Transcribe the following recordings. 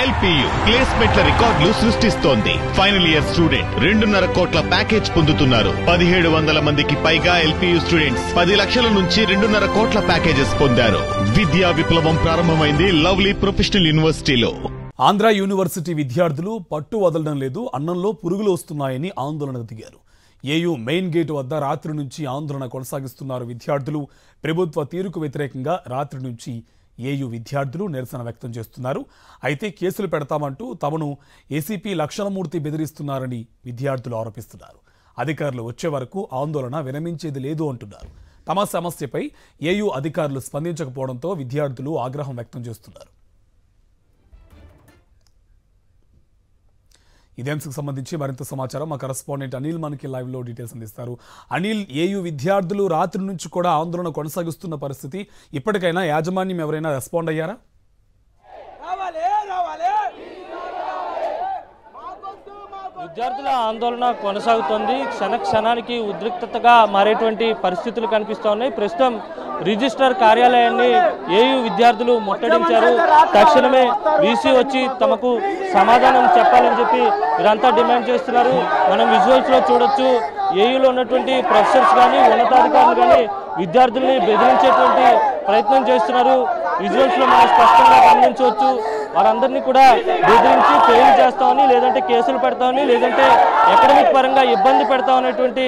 LPU ప్లేస్మెంట్ల రికార్డులు సృష్టిస్తోంది. Final year student 2.5 కోట్ల ప్యాకేజ్ పొందుతున్నారు. 1700 మందికి పైగా LPU స్టూడెంట్స్ 10 లక్షల నుంచి 2.5 కోట్ల ప్యాకేజెస్ పొందారు. విద్యా విప్లవం ప్రారంభమైంది లవ్లీ ప్రొఫెషనల్ యూనివర్సిటీలో. ఆంధ్ర యూనివర్సిటీ విద్యార్థులు పట్టు వదలడం లేదు, అన్నంలో పురుగులు వస్తున్నాయని ఆందోళనకు దిగారు. ఏయూ మెయిన్ గేట్ వద్ద రాత్రి నుంచి ఆందోళన కొనసాగిస్తున్నారు విద్యార్థులు. ప్రభుత్వ తీరుకు వ్యతిరేకంగా రాత్రి నుంచి ఏయూ విద్యార్థులు నిరసన వ్యక్తం చేస్తున్నారు. అయితే కేసులు పెడతామంటూ తమను ఏసీపీ లక్షణమూర్తి బెదిరిస్తున్నారని విద్యార్థులు ఆరోపిస్తున్నారు. అధికారులు వచ్చే వరకు ఆందోళన విరమించేది లేదు అంటున్నారు. తమ సమస్యపై ఏయూ అధికారులు స్పందించకపోవడంతో విద్యార్థులు ఆగ్రహం వ్యక్తం చేస్తున్నారు. ఇదే అంశకు సంబంధించి మరింత సమాచారం మా కరెస్పాండెంట్ అనిల్ మనకి లైవ్ లో డీటెయిల్స్ అందిస్తారు. అనిల్, ఏయూ విద్యార్థులు రాత్రి నుంచి కూడా ఆందోళన కొనసాగిస్తున్న పరిస్థితి, ఇప్పటికైనా యాజమాన్యం ఎవరైనా రెస్పాండ్ అయ్యారా? విద్యార్థుల ఆందోళన కొనసాగుతోంది. క్షణానికి ఉద్రిక్తతగా మారేటువంటి పరిస్థితులు కనిపిస్తున్నాయి. ప్రస్తుతం రిజిస్ట్రార్ కార్యాలయాన్ని ఏయూ విద్యార్థులు ముట్టడించారు. తక్షణమే వీసీ వచ్చి తమకు సమాధానం చెప్పాలని చెప్పి వీరంతా డిమాండ్ చేస్తున్నారు. మనం విజువల్స్ లో చూడొచ్చు, ఏయూలో ఉన్నటువంటి ప్రొఫెసర్స్ కానీ ఉన్నతాధికారులు కానీ విద్యార్థుల్ని బెదిరించేటువంటి ప్రయత్నం చేస్తున్నారు. విజువల్స్ లో మనం స్పష్టంగా గమనించవచ్చు. వారందరినీ కూడా బెదిరించి ఫెయిల్ చేస్తామని, లేదంటే కేసులు పెడతామని, లేదంటే అకాడమిక్ పరంగా ఇబ్బంది పెడతామనేటువంటి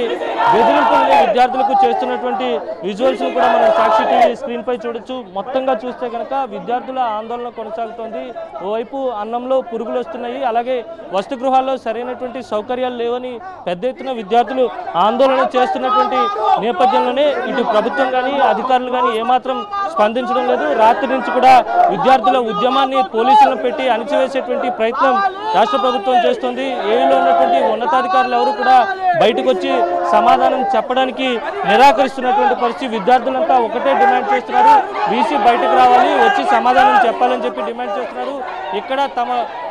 బెదిరింపుల్ని విద్యార్థులకు చేస్తున్నటువంటి విజువల్స్ కూడా మనం సాక్షి టీవీ స్క్రీన్ పై చూడొచ్చు. మొత్తంగా చూస్తే కనుక విద్యార్థుల ఆందోళన కొనసాగుతోంది. ఓవైపు అన్నంలో పురుగులు వస్తున్నాయి, అలాగే వసతి గృహాల్లో సరైనటువంటి సౌకర్యాలు లేవని పెద్ద ఎత్తున విద్యార్థులు ఆందోళన చేస్తున్నటువంటి నేపథ్యంలోనే ఇటు ప్రభుత్వం కానీ అధికారులు కానీ ఏమాత్రం స్పందించడం లేదు. రాత్రి నుంచి కూడా విద్యార్థుల ఉద్యమాన్ని పోలీసులను పెట్టి అణిచివేసేటువంటి ప్రయత్నం రాష్ట్ర ప్రభుత్వం చేస్తుంది. ఏయూలో ఉన్నటువంటి ఉన్నతాధికారులు ఎవరు కూడా బయటకు వచ్చి సమాధానం చెప్పడానికి నిరాకరిస్తున్నటువంటి పరిస్థితి. విద్యార్థులంతా ఒకటే డిమాండ్ చేస్తున్నారు, వీసీ బయటకు రావాలి, వచ్చి సమాధానం చెప్పాలని చెప్పి డిమాండ్ చేస్తున్నారు. ఇక్కడ తమ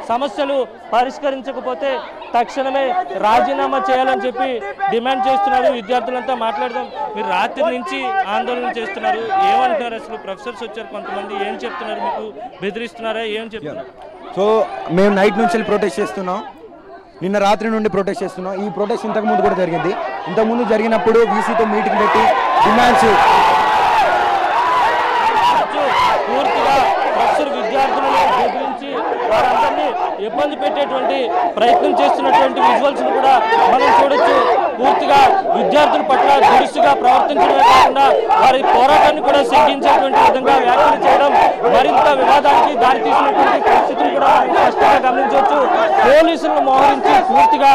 సమస్యలు పరిష్కరించకపోతే తక్షణమే రాజీనామా చేయాలని చెప్పి డిమాండ్ చేస్తున్నారు. విద్యార్థులంతా మాట్లాడదాం. మీరు రాత్రి నుంచి ఆందోళన చేస్తున్నారు, ఏమంటున్నారు? అసలు ప్రొఫెసర్స్ వచ్చారు కొంతమంది, ఏం చెప్తున్నారు? మీకు బెదిరిస్తున్నారా? ఏం చెప్తున్నారు? సో మేము నైట్ నుంచి ప్రొటెస్ట్ చేస్తున్నాం, నిన్న రాత్రి నుండి ప్రొటెస్ట్ చేస్తున్నాం. ఈ ప్రొటెస్ట్ ఇంతకుముందు కూడా జరిగింది. ఇంతకుముందు జరిగినప్పుడు వీసీతో మీటింగ్ పెట్టి డిమాండ్స్ పూర్తిగా ప్రొఫెసర్ విద్యార్థులను బెదిరించి వారందరినీ ఇబ్బంది పెట్టేటువంటి ప్రయత్నం చేస్తున్నటువంటి విజువల్స్ కూడా మనం చూడొచ్చు. పూర్తిగా విద్యార్థుల పట్ల దురుసుగా ప్రవర్తించడమే కాకుండా వారి పోరాటాన్ని కూడా శంకించేటువంటి విధంగా వ్యాఖ్యలు చేయడం మరింత వివాదానికి దారితీసినటువంటి పరిస్థితులు కూడా స్పష్టంగా గమనించవచ్చు. పోలీసులను మోహరించి పూర్తిగా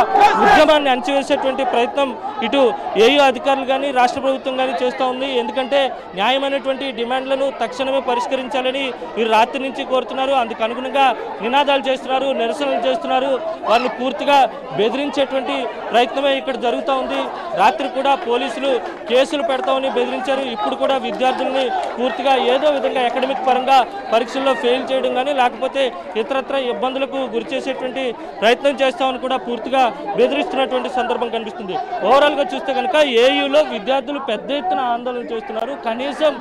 ఉద్యమాన్ని అణచివేసేటువంటి ప్రయత్నం ఇటు ఏయూ అధికారులు కానీ రాష్ట్ర ప్రభుత్వం కానీ చేస్తూ ఉంది. ఎందుకంటే న్యాయమైనటువంటి డిమాండ్లను తక్షణమే పరిష్కరించాలని వీరు రాత్రి నుంచి కోరుతున్నారు. అందుకు అనుగుణంగా నినాదాలు చేస్తున్నారు, నిరసనలు చేస్తున్నారు. వారిని పూర్తిగా బెదిరించేటువంటి ప్రయత్నమే ఇక్కడ జరుగుతూ ఉంది. రాత్రి కూడా పోలీసులు కేసులు పెడతామని బెదిరించారు. ఇప్పుడు కూడా విద్యార్థుల్ని పూర్తిగా ఏదో విధంగా అకాడమిక్ పరంగా పరీక్షల్లో ఫెయిల్ చేయడం కానీ లేకపోతే ఇతరత్ర ఇబ్బందులకు గురి చేసేటువంటి ప్రయత్నం చేస్తామని కూడా పూర్తిగా బెదిరిస్తున్నటువంటి సందర్భం కనిపిస్తుంది. ఓవరాల్ గా చూస్తే కనుక ఏయూలో విద్యార్థులు పెద్ద ఎత్తున ఆందోళన చేస్తున్నారు. కనీసం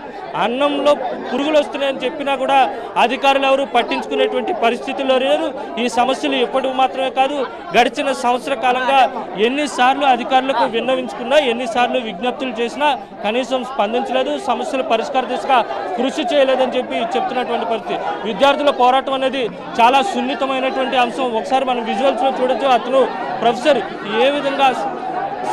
అన్నంలో పురుగులు వస్తున్నాయని చెప్పినా కూడా అధికారులు ఎవరు పట్టించుకునేటువంటి పరిస్థితుల్లో లేరు. ఈ సమస్యలు ఇప్పటికి మాత్రమే కాదు, గడిచిన సంవత్సర కాలంగా ఎన్నిసార్లు అధికారులకు విన్నవించుకున్నా, ఎన్నిసార్లు విజ్ఞప్తులు చేసినా కనీసం స్పందించలేదు, సమస్యల పరిష్కార దిశగా కృషి చేయలేదని చెప్పి చెప్తున్నటువంటి పరిస్థితి. విద్యార్థుల పోరాటం అనేది చాలా సున్నితమైనటువంటి అంశం. ఒకసారి మనం విజువల్స్ లో చూడొచ్చు. అతను ప్రొఫెసర్ ఏ విధంగా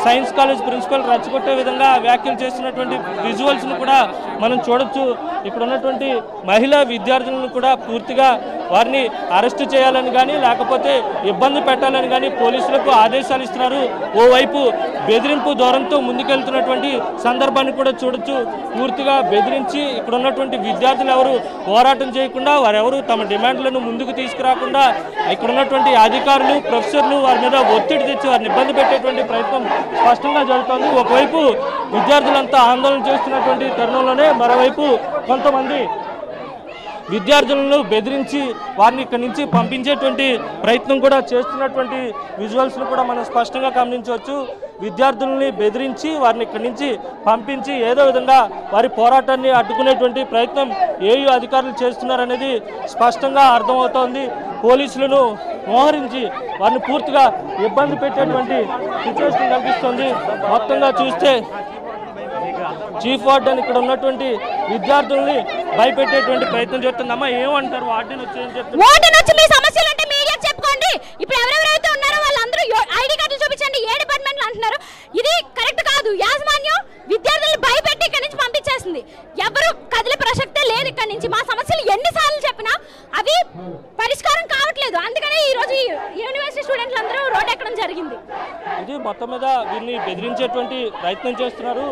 సైన్స్ కాలేజ్ ప్రిన్సిపల్ రెచ్చగొట్టే విధంగా వ్యాఖ్యలు చేస్తున్నటువంటి విజువల్స్ను కూడా మనం చూడొచ్చు. ఇక్కడ ఉన్నటువంటి మహిళా విద్యార్థులను కూడా పూర్తిగా వారిని అరెస్టు చేయాలని కానీ లేకపోతే ఇబ్బంది పెట్టాలని కానీ పోలీసులకు ఆదేశాలు ఇస్తున్నారు. ఓవైపు బెదిరింపు ధోరణితో ముందుకెళ్తున్నటువంటి సందర్భాన్ని కూడా చూడొచ్చు. పూర్తిగా బెదిరించి ఇక్కడ ఉన్నటువంటి విద్యార్థులు ఎవరు పోరాటం చేయకుండా, వారెవరు తమ డిమాండ్లను ముందుకు తీసుకురాకుండా ఇక్కడ ఉన్నటువంటి అధికారులు, ప్రొఫెసర్లు వారి మీద ఒత్తిడి తెచ్చి వారిని ఇబ్బంది పెట్టేటువంటి ప్రయత్నం స్పష్టంగా జరుగుతోంది. ఒకవైపు విద్యార్థులంతా ఆందోళన చేస్తున్నటువంటి తరుణంలోనే మరోవైపు కొంతమంది విద్యార్థులను బెదిరించి వారిని ఇక్కడి నుంచి పంపించేటువంటి ప్రయత్నం కూడా చేస్తున్నటువంటి విజువల్స్ను కూడా మనం స్పష్టంగా గమనించవచ్చు. విద్యార్థులని బెదిరించి వారిని ఇక్కడి నుంచి పంపించి ఏదో విధంగా వారి పోరాటాన్ని అడ్డుకునేటువంటి ప్రయత్నం ఏయూ అధికారులు చేస్తున్నారనేది స్పష్టంగా అర్థమవుతోంది. పోలీసులను మోహరించి వారిని పూర్తిగా ఇబ్బంది పెట్టేటువంటి సిచ్యువేషన్ కనిపిస్తుంది. మొత్తంగా చూస్తే చీఫ్ వార్డెన్ ఇక్కడ ఉన్నటువంటి విద్యార్థుల్ని భయపెట్టేటువంటి ప్రయత్నం చేస్తుందమ్మా. ఏమంటారు వార్డెన్ వచ్చి ఏం చెప్తారు? వార్డెన్ వచ్చి మీ సమస్యలు అంటే మీడియా చెప్పుకోండి. ఇప్పుడు ఎవరెవరైతే ఉన్నారో వాళ్ళందరూ ఐడి కార్డులు చూపించండి, ఏ డిపార్ట్మెంట్లు అంటున్నారు. ఇది కరెక్ట్ కాదు. యాజమాన్యం విద్యార్థులను భయపెట్టి ఇక్కడి నుంచి పంపించేసింది. ఎవరు కదిలే ప్రసక్తే లేదు ఇక్కడి నుంచి. మా సమస్యలు ఎన్నిసార్లు చెప్పినా అవి పరిష్కారం కావట్లేదు. అందుకనే ఈ రోజు యూనివర్సిటీ స్టూడెంట్లు అందరూ రోడ్ ఎక్కడం జరిగింది. ఇది మొత్తం మీద వీరిని బెదిరించేటువంటి ప్రయత్నం చేస్తున్నారు.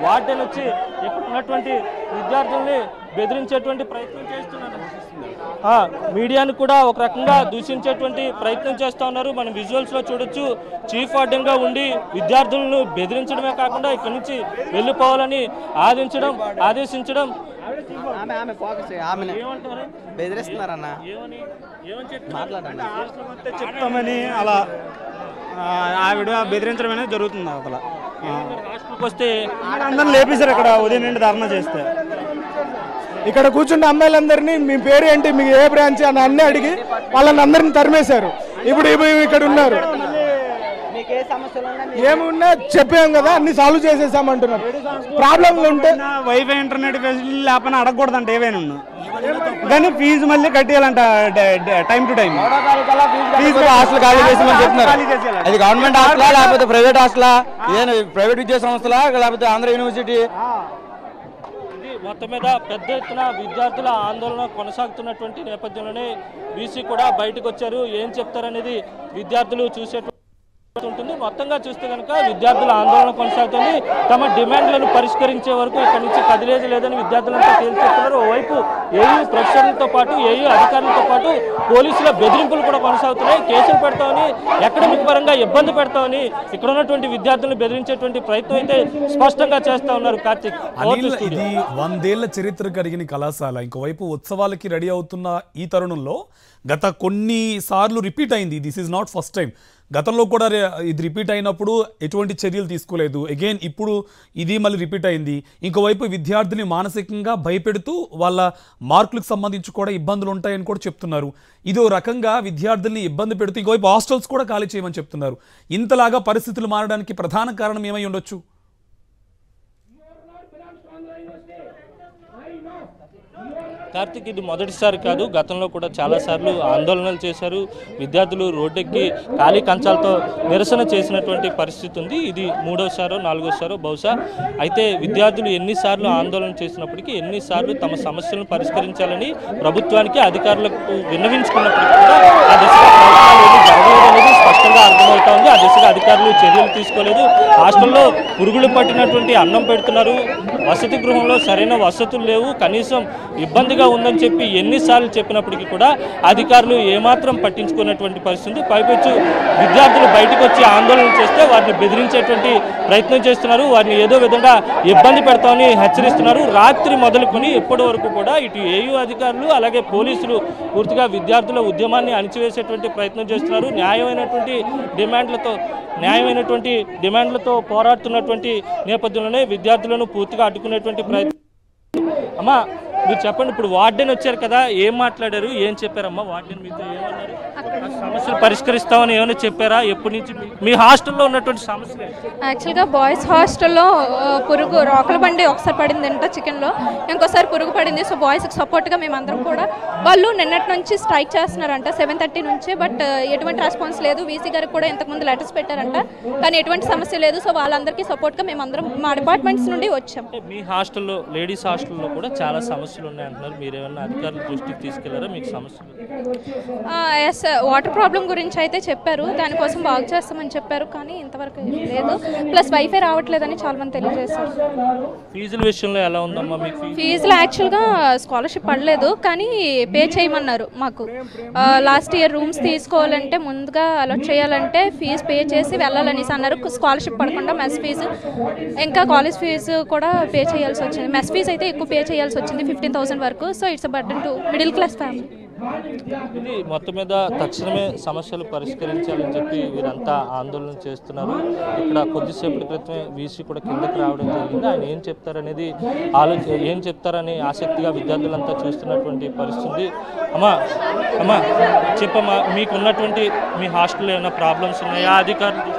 వార్డెన్ వచ్చి ఇక్కడ ఉన్నటువంటి విద్యార్థుల్ని బెదిరించేటువంటి ప్రయత్నం చేస్తున్నారు. మీడియాను కూడా ఒక రకంగా దూషించేటువంటి ప్రయత్నం చేస్తూ ఉన్నారు. మనం విజువల్స్లో చూడొచ్చు. చీఫ్ వార్డెన్గా ఉండి విద్యార్థులను బెదిరించడమే కాకుండా ఇక్కడి నుంచి వెళ్ళిపోవాలని ఆదేశించడం బెదిరిస్తున్నారన్న చెప్తామని అలా ఆవిడ బెదిరించడం అనేది జరుగుతుంది. అసలు హాస్టల్కి వస్తే అందరిని లేపేశారు ఇక్కడ ఉదయం నుండి ధర్నా చేస్తే. ఇక్కడ కూర్చున్న అమ్మాయిలందరినీ మీ పేరు ఏంటి, మీకు ఏ బ్రాంచ్ అని అన్నీ అడిగి వాళ్ళని అందరిని తరిమేశారు. ఇప్పుడు ఇక్కడ ఉన్నారు. ఏమున్నా చెప్పాం కదా, అన్ని సాల్వ్ చేసేసామంటున్నారు. ప్రాబ్లంలు ఉంటే వైఫై ఇంటర్నెట్ ఫెసిలిటీ లేకపోయినా అడగకూడదంట ఏవైనా కానీ ఫీజు మళ్ళీ కట్టేయాలంట టైం టు టైం. హాస్టల్ ఖాళీ చేసామని చెప్తున్నారు. అది గవర్నమెంట్ హాస్టలా లేకపోతే ప్రైవేట్ హాస్టలా, ఏదైనా ప్రైవేట్ విద్యా సంస్థలా లేకపోతే ఆంధ్ర యూనివర్సిటీ? మొత్తం మీద పెద్ద ఎత్తున విద్యార్థుల ఆందోళన కొనసాగుతున్నటువంటి నేపథ్యంలోనే వీసీ కూడా బయటకు వచ్చారు. ఏం చెప్తారనేది విద్యార్థులు చూసేటువంటి ఉంటుంది. మొత్తంగా చూస్తే కనుక విద్యార్థుల ఆందోళన కొనసాగుతుంది. తమ డిమాండ్లను పరిష్కరించే వరకు ఇక్కడి నుంచి కదిలేది లేదని విద్యార్థులంతా తేల్చేస్తున్నారు. ఓవైపు ఏయూ ప్రొఫెసర్లతో పాటు ఏయూ అధికారులతో పాటు పోలీసుల బెదిరింపులు కూడా కొనసాగుతున్నాయి. కేసులు పెడతామని, ఎకడమిక్ పరంగా ఇబ్బంది పెడతామని ఇక్కడ ఉన్నటువంటి విద్యార్థులను బెదిరించేటువంటి ప్రయత్నం అయితే స్పష్టంగా చేస్తా ఉన్నారు. కార్తీక్, ఇది 100 ఏళ్ల చరిత్ర కలిగిన కళాశాల. ఇంకోవైపు ఉత్సవాలకి రెడీ అవుతున్న ఈ తరుణంలో గత కొన్ని సార్లు రిపీట్ అయింది. This is not first time. గతంలో కూడా ఇది రిపీట్ అయినప్పుడు ఎటువంటి చర్యలు తీసుకోలేదు. అగైన్ ఇప్పుడు ఇది మళ్ళీ రిపీట్ అయింది. ఇంకోవైపు విద్యార్థుల్ని మానసికంగా భయపెడుతూ వాళ్ళ మార్కులకు సంబంధించి కూడా ఇబ్బందులు ఉంటాయని కూడా చెప్తున్నారు. ఇదో రకంగా విద్యార్థుల్ని ఇబ్బంది పెడుతూ ఇంకోవైపు హాస్టల్స్ కూడా ఖాళీ చేయమని చెప్తున్నారు. ఇంతలాగా పరిస్థితులు మారడానికి ప్రధాన కారణం ఏమై ఉండొచ్చు? కార్తీక్, ఇది మొదటిసారి కాదు. గతంలో కూడా చాలాసార్లు ఆందోళనలు చేశారు. విద్యార్థులు రోడ్డెక్కి ఖాళీ కంచాలతో నిరసన చేసినటువంటి పరిస్థితి ఉంది. ఇది 3వసారో 4వసారో బహుశా. అయితే విద్యార్థులు ఎన్నిసార్లు ఆందోళన చేసినప్పటికీ, ఎన్నిసార్లు తమ సమస్యలను పరిష్కరించాలని ప్రభుత్వానికి అధికారులకు విన్నవించుకున్నప్పటికీ కూడా ఆ దిశగా ప్రయత్నాలు జరగలేదనేది స్పష్టంగా అర్థమవుతా ఉంది. ఆ దిశగా అధికారులు చర్యలు తీసుకోలేదు. హాస్టల్లో పురుగులు పట్టినటువంటి అన్నం పెడుతున్నారు. వసతి గృహంలో సరైన వసతులు లేవు. కనీసం ఇబ్బందిగా ఉందని చెప్పి ఎన్నిసార్లు చెప్పినప్పటికీ కూడా అధికారులు ఏమాత్రం పట్టించుకున్నటువంటి పరిస్థితి. పైపెచ్చు విద్యార్థులు బయటకు వచ్చి ఆందోళన చేస్తే వారిని బెదిరించేటువంటి ప్రయత్నం చేస్తున్నారు. వారిని ఏదో విధంగా ఇబ్బంది పెడతామని హెచ్చరిస్తున్నారు. రాత్రి మొదలుకొని ఇప్పటి వరకు కూడా ఇటు ఏయూ అధికారులు అలాగే పోలీసులు పూర్తిగా విద్యార్థుల ఉద్యమాన్ని అణిచివేసేటువంటి ప్రయత్నం చేస్తున్నారు. న్యాయమైనటువంటి డిమాండ్లతో పోరాడుతున్నటువంటి నేపథ్యంలోనే విద్యార్థులను పూర్తిగా అడ్డుకునేటువంటి ప్రయత్నం. అమ్మా, మీరు చెప్పండి, ఇప్పుడు వార్డెన్ వచ్చారు కదా, ఏం మాట్లాడారు, ఏం చెప్పారమ్మా? వార్డెన్ మీతో ఏమన్నారు? సమస్యలు పరిష్కరిస్తామని ఏమైనా చెప్పారా? ఎప్పటి నుంచి మీ హాస్టల్లో ఉన్నటువంటి సమస్యలు? యాక్చువల్గా బాయ్స్ హాస్టల్లో పురుగు రోకల బండి ఒకసారి పడిందంట చికెన్లో, ఇంకోసారి పురుగు పడింది. సో బాయ్స్కి సపోర్ట్గా మేమందరం కూడా, వాళ్ళు నిన్నటి నుంచి స్ట్రైక్ చేస్తున్నారంట 7:30 నుంచి. బట్ ఎటువంటి రెస్పాన్స్ లేదు. వీసీ గారికి కూడా ఇంతకుముందు లెటర్స్ పెట్టారంట, కానీ ఎటువంటి సమస్య లేదు. సో వాళ్ళందరికీ సపోర్ట్గా మేమందరం మా డిపార్ట్మెంట్స్ నుండి వచ్చాం. మీ హాస్టల్లో, లేడీస్ హాస్టల్లో కూడా చాలా సమస్యలు ఉన్నాయంటున్నారు. మీరు ఏమన్నా అధికారుల దృష్టికి తీసుకెళ్లారా మీకు సమస్యలు? ఎస్, వాటర్ ప్రాబ్లం గురించి అయితే చెప్పారు, దానికోసం బాగు చేస్తామని చెప్పారు, కానీ ఇంతవరకు లేదు. ప్లస్ వైఫై రావట్లేదని చాలా మంది తెలియజేశారు. ఫీజుల విషయంలో ఎలా ఉందమ్మా మీకు? ఫీజులు యాక్చువల్గా స్కాలర్షిప్ పడలేదు, కానీ పే చేయమన్నారు మాకు. లాస్ట్ ఇయర్ రూమ్స్ తీసుకోవాలంటే ముందుగా అలర్ట్ చేయాలంటే ఫీజు పే చేసి వెళ్ళాలనేసి అన్నారు. స్కాలర్షిప్ పడకుండా మెస్ ఫీజు ఇంకా కాలేజ్ ఫీజు కూడా పే చేయాల్సి వచ్చింది. మెస్ ఫీజు అయితే ఎక్కువ పే చేయాల్సి వచ్చింది, 15,000 వరకు. So it's a burden to middle class family. ఇది మొత్తం మీద తక్షణమే సమస్యలు పరిష్కరించాలని చెప్పి వీరంతా ఆందోళన చేస్తున్నారు. ఇక్కడ కొద్దిసేపటి క్రితమే వీసీ కూడా కిందకి రావడం జరిగింది. ఆయన ఏం చెప్తారనేది ఏం చెప్తారని ఆసక్తిగా విద్యార్థులంతా చూస్తున్నటువంటి పరిస్థితి. అమ్మా చెప్పమ్మా, మీకున్నటువంటి మీ హాస్టల్లో ఏమైనా ప్రాబ్లమ్స్ ఉన్నాయా? అధికారులు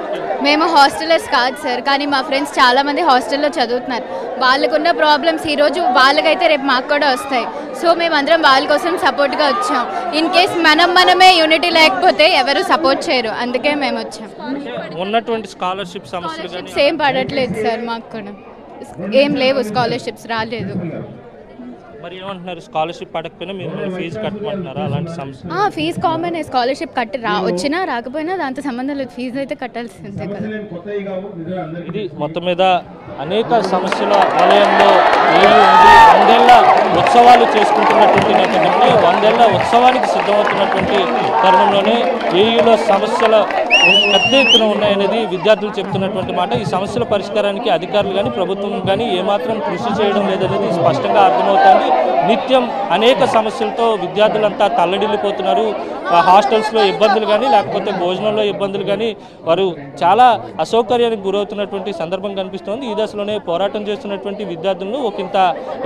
మేము హాస్టలర్స్ కాదు సార్, కానీ మా ఫ్రెండ్స్ చాలామంది హాస్టల్లో చదువుతున్నారు. వాళ్ళకున్న ప్రాబ్లమ్స్ ఈరోజు వాళ్ళకైతే రేపు మాకు కూడా వస్తాయి. సో మేమందరం వాళ్ళ కోసం సపోర్ట్గా వచ్చాం. ఇన్ కేస్ మనమే యూనిటీ లేకపోతే ఎవరు సపోర్ట్ చేయరు, అందుకే మేము వచ్చాం. ఉన్నటువంటి స్కాలర్షిప్ సమస్యలు ఏం పడట్లేదు సార్, మాకు కూడా ఏం లేవు, స్కాలర్షిప్స్ రాలేదు. మరి ఏమంటున్నారు? స్కాలర్షిప్ పడకపోయినా మీరు ఫీజు కట్టమంటున్నారా? అలాంటి సమస్య ఫీజు కామన్, స్కాలర్షిప్ వచ్చినా రాకపోయినా దాంతో సంబంధం లేదు, ఫీజు అయితే కట్టాల్సిందే కదా. ఇది మొత్తం మీద అనేక సమస్యల వలయంలో ఏయూ ఉంది. 100 ఏళ్ల ఉత్సవాలు చేసుకుంటున్నటువంటి నేపథ్యంలో 100 ఏళ్ల ఉత్సవానికి సిద్ధమవుతున్నటువంటి తరుణంలోనే ఏయూలో సమస్యల పెద్ద ఎత్తున ఉన్నాయనేది విద్యార్థులు చెప్తున్నటువంటి మాట. ఈ సమస్యల పరిష్కారానికి అధికారులు కానీ ప్రభుత్వం కానీ ఏమాత్రం కృషి చేయడం లేదనేది స్పష్టంగా అర్థమవుతోంది. నిత్యం అనేక సమస్యలతో విద్యార్థులంతా తల్లడిల్లిపోతున్నారు. హాస్టల్స్లో ఇబ్బందులు కానీ లేకపోతే భోజనంలో ఇబ్బందులు కానీ వారు చాలా అసౌకర్యానికి గురవుతున్నటువంటి సందర్భం కనిపిస్తోంది. ఈ దశలోనే పోరాటం చేస్తున్నటువంటి విద్యార్థులను ఒకంత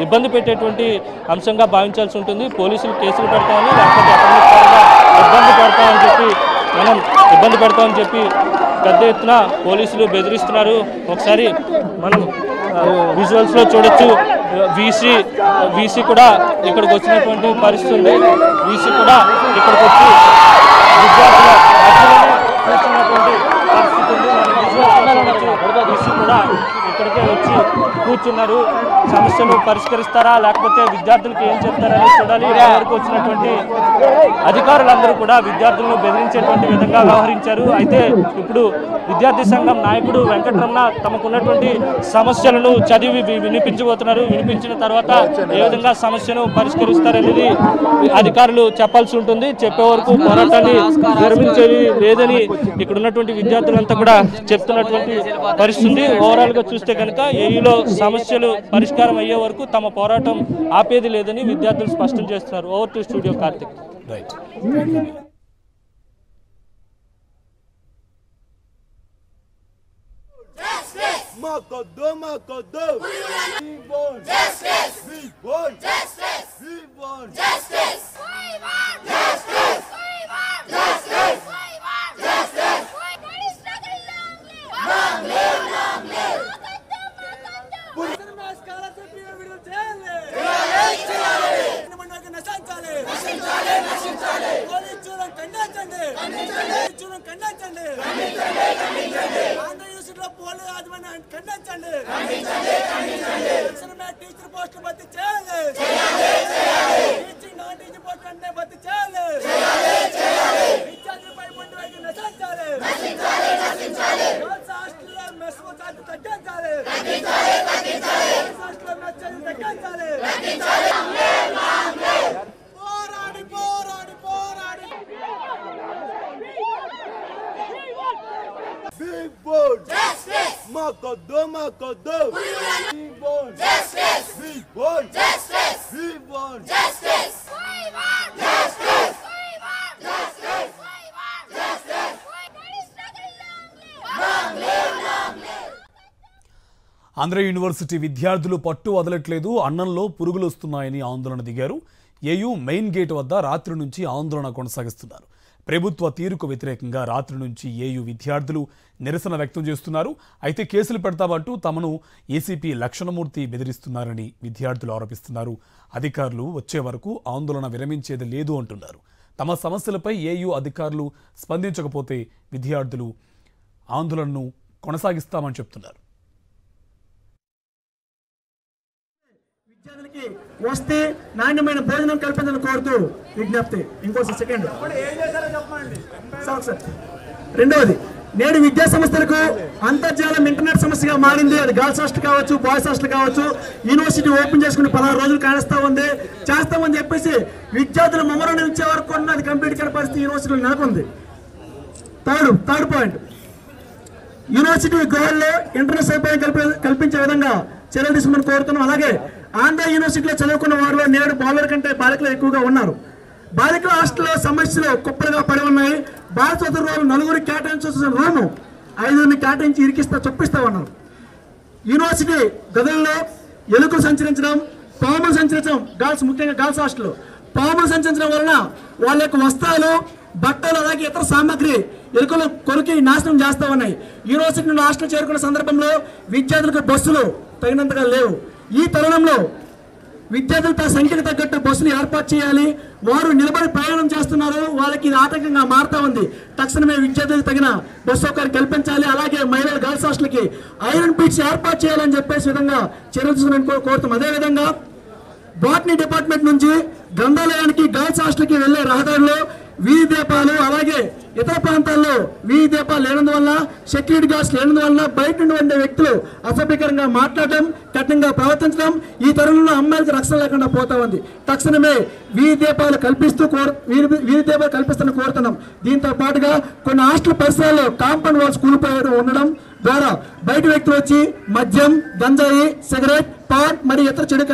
ఇబ్బంది పెట్టేటువంటి అంశంగా భావించాల్సి ఉంటుంది. పోలీసులు కేసులు పెడతామని లేకపోతే ఇబ్బంది పెడతామని చెప్పి పెద్ద ఎత్తున పోలీసులు బెదిరిస్తున్నారు. ఒకసారి మనం విజువల్స్లో చూడొచ్చు. వీసీ కూడా ఇక్కడికి వచ్చినటువంటి పరిస్థితి ఉంది. వీసీ కూడా ఇక్కడికి వచ్చి విద్యార్థుల కూర్చున్నటువంటి పరిస్థితి ఉంది. వీసీ కూడా ఇక్కడికే వచ్చి కూర్చున్నారు. సమస్యలు పరిష్కరిస్తారా లేకపోతే విద్యార్థులకు ఏం చెప్తారని చూడాలి. ఇక్కడికి వచ్చినటువంటి అధికారులందరూ కూడా విద్యార్థులను బెదిరించేటువంటి విధంగా వ్యవహరించారు. అయితే ఇప్పుడు విద్యార్థి సంఘం నాయకుడు వెంకటరమణ తమకున్నటువంటి సమస్యలను చదివి వినిపించబోతున్నారు. వినిపించిన తర్వాత ఏ విధంగా సమస్యను పరిష్కరిస్తారనేది అధికారులు చెప్పాల్సి ఉంటుంది. చెప్పే వరకు పోరాటాన్ని విరమించేది లేదని ఇక్కడ ఉన్నటువంటి విద్యార్థులంతా కూడా చెప్తున్నటువంటి పరిస్థితి. ఓవరాల్ గా చూస్తే కనుక ఏయూలో సమస్యలు పరిష్కారం అయ్యే వరకు తమ పోరాటం ఆపేది లేదని విద్యార్థులు స్పష్టం చేస్తున్నారు. Over to studio Karthik. Right. Andhra university విద్యార్థులు పట్టు వదలట్లేదు, అన్నంలో పురుగులు వస్తున్నాయని ఆందోళన దిగారు. ఏయూ మెయిన్ గేట్ వద్ద రాత్రి నుంచి ఆందోళన కొనసాగిస్తున్నారు. ప్రభుత్వ తీరుకు వ్యతిరేకంగా రాత్రి నుంచి ఏయూ విద్యార్థులు నిరసన వ్యక్తం చేస్తున్నారు. అయితే కేసులు పెడతామంటూ తమను ఏసీపీ లక్షణమూర్తి బెదిరిస్తున్నారని విద్యార్థులు ఆరోపిస్తున్నారు. అధికారులు వచ్చే వరకు ఆందోళన విరమించేది లేదు అంటున్నారు. తమ సమస్యలపై ఏయూ అధికారులు స్పందించకపోతే విద్యార్థులు ఆందోళనను కొనసాగిస్తామని చెప్తున్నారు. విద్యార్థులకి వస్తే నాణ్యమైన భోజనం కల్పించాలని కోరుతూ విజ్ఞప్తి. ఇంకోటి సెకండ్ రెండవది, నేడు విద్యా సంస్థలకు అంతర్జాలం ఇంటర్నెట్ సమస్యగా మారింది. అది గర్ల్స్ హాస్టల్ కావచ్చు, బాయ్స్ హాస్టల్ కావచ్చు. యూనివర్సిటీ ఓపెన్ చేసుకుని 16 రోజులు చేస్తామని చెప్పేసి విద్యార్థులు మెమోరాండం ఇచ్చే వరకు అది కంప్లీట్ కాని పరిస్థితి యూనివర్సిటీలో నెలకొంది. థర్డ్ పాయింట్, యూనివర్సిటీ గృహాల్లో ఇంటర్నెట్ సౌకర్యం కల్పించే విధంగా చర్యలు తీసుకోమని కోరుతున్నాం. అలాగే ఆంధ్ర యూనివర్సిటీలో చదువుకున్న వారిలో నేడు బాలుల కంటే బాలికలు ఎక్కువగా ఉన్నారు. బాలికల హాస్టల్లో సమస్యలు కుప్పలుగా పడి ఉన్నాయి. బాల సోదరులు 4 కేటాయించాల్సిన రూము 5 కేటాయించి చొప్పిస్తా ఉన్నారు. యూనివర్సిటీ గదుల్లో ఎలుకలు సంచరించడం, పాములు సంచరించడం, గర్ల్స్ ముఖ్యంగా గర్ల్స్ హాస్టల్లో పాములు సంచరించడం వలన వాళ్ళ యొక్క వస్త్రాలు, బట్టలు అలాగే ఇతర సామాగ్రి ఎలుకలు కొరికి నాశనం చేస్తూ ఉన్నాయి. యూనివర్సిటీ నుండి హాస్టల్ చేరుకున్న సందర్భంలో విద్యార్థులకు బస్సులు తగినంతగా లేవు. ఈ తరుణంలో విద్యార్థులు తన సంఖ్యకు తగ్గట్టు బస్సులు ఏర్పాటు చేయాలి. వారు నిలబడి ప్రయాణం చేస్తున్నారు, వాళ్ళకి ఇది ఆటంకంగా మారుతా ఉంది. తక్షణమే విద్యార్థులకు తగిన బస్సు సౌకర్యం కల్పించాలి. అలాగే మహిళల గర్ల్స్ హాస్టల్కి ఐరన్ పిట్స్ ఏర్పాటు చేయాలని చెప్పేసి విధంగా చర్యలు తీసుకుని కోరుతాం. అదేవిధంగా బాటనీ డిపార్ట్మెంట్ నుంచి గ్రంథాలయానికి గర్ల్స్ హాస్టల్కి వెళ్లే రహదారులు వీధి దీపాలు, అలాగే ఇతర ప్రాంతాల్లో వీధి దీపాలు లేనందువల్ల, సెక్యూరిటీ గార్డ్స్ లేనందువల్ల బయట నుండి ఉండే వ్యక్తులు అసభ్యకరంగా మాట్లాడటం, కఠినంగా ప్రవర్తించడం ఈ తరుణంలో అమ్మాయిలకు రక్షణ లేకుండా పోతా ఉంది. తక్షణమే వీధి దీపాలు కల్పిస్తాను కోరుతున్నాం. దీంతో పాటుగా కొన్ని హాస్టల్ పరిసరాల్లో కాంపౌండ్ వాల్స్ కూలిపోయడం ఉండడం ద్వారా బయట వ్యక్తులు వచ్చి మద్యం, గంజాయి, సిగరెట్, పాన్ మరియు ఇతర చెడు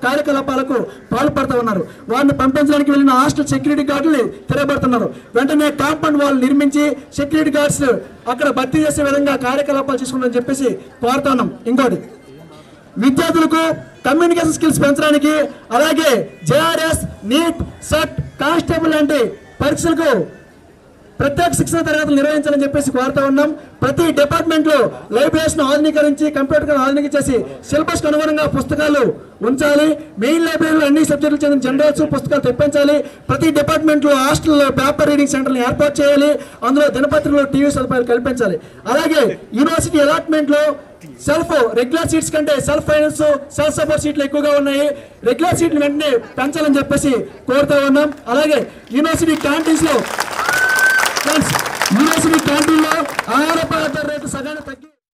కార్యకలాపాలకు పాల్పడుతూ ఉన్నారు. వారిని పంపించడానికి వెళ్ళిన హాస్టల్ సెక్యూరిటీ గార్డులు తిరగబడుతున్నారు. వెంటనే కాంపౌండ్ వాల్ నిర్మించి సెక్యూరిటీ గార్డ్స్ అక్కడ భర్తీ చేసే విధంగా కార్యకలాపాలు చేసుకుంటామని చెప్పేసి కోరుతున్నాం. ఇంకోటి, విద్యార్థులకు కమ్యూనికేషన్ స్కిల్స్ పెంచడానికి, అలాగే జేఆర్ఎస్, నీట్, సెట్, కానిస్టేబుల్ లాంటి పరీక్షలకు ప్రత్యేక శిక్షణ తరగతులు నిర్వహించాలని చెప్పేసి కోరుతా ఉన్నాం. ప్రతి డిపార్ట్మెంట్లో లైబ్రరీస్ను ఆధునీకరించి కంప్యూటర్ ఆధునీకరించి సిలబస్ అనుగుణంగా పుస్తకాలు ఉంచాలి. మెయిన్ లైబ్రరీలో అన్ని సబ్జెక్టులకు చెందిన జనరల్స్ పుస్తకాలు తెప్పించాలి. ప్రతి డిపార్ట్మెంట్లో హాస్టల్లో పేపర్ రీడింగ్ సెంటర్ని ఏర్పాటు చేయాలి. అందులో దినపత్రికలు, టీవీ సదుపాయాలు కల్పించాలి. అలాగే యూనివర్సిటీ అలాట్మెంట్లో రెగ్యులర్ సీట్స్ కంటే సెల్ఫ్ ఫైనాన్స్, సెల్ఫ్ సపోర్ట్ సీట్లు ఎక్కువగా ఉన్నాయి. రెగ్యులర్ సీట్లు వెంటనే పెంచాలని చెప్పేసి కోరుతా ఉన్నాం. అలాగే యూనివర్సిటీ క్యాంటీన్లో ఆహార పదార్థాల రేటు సగానికి తగ్గి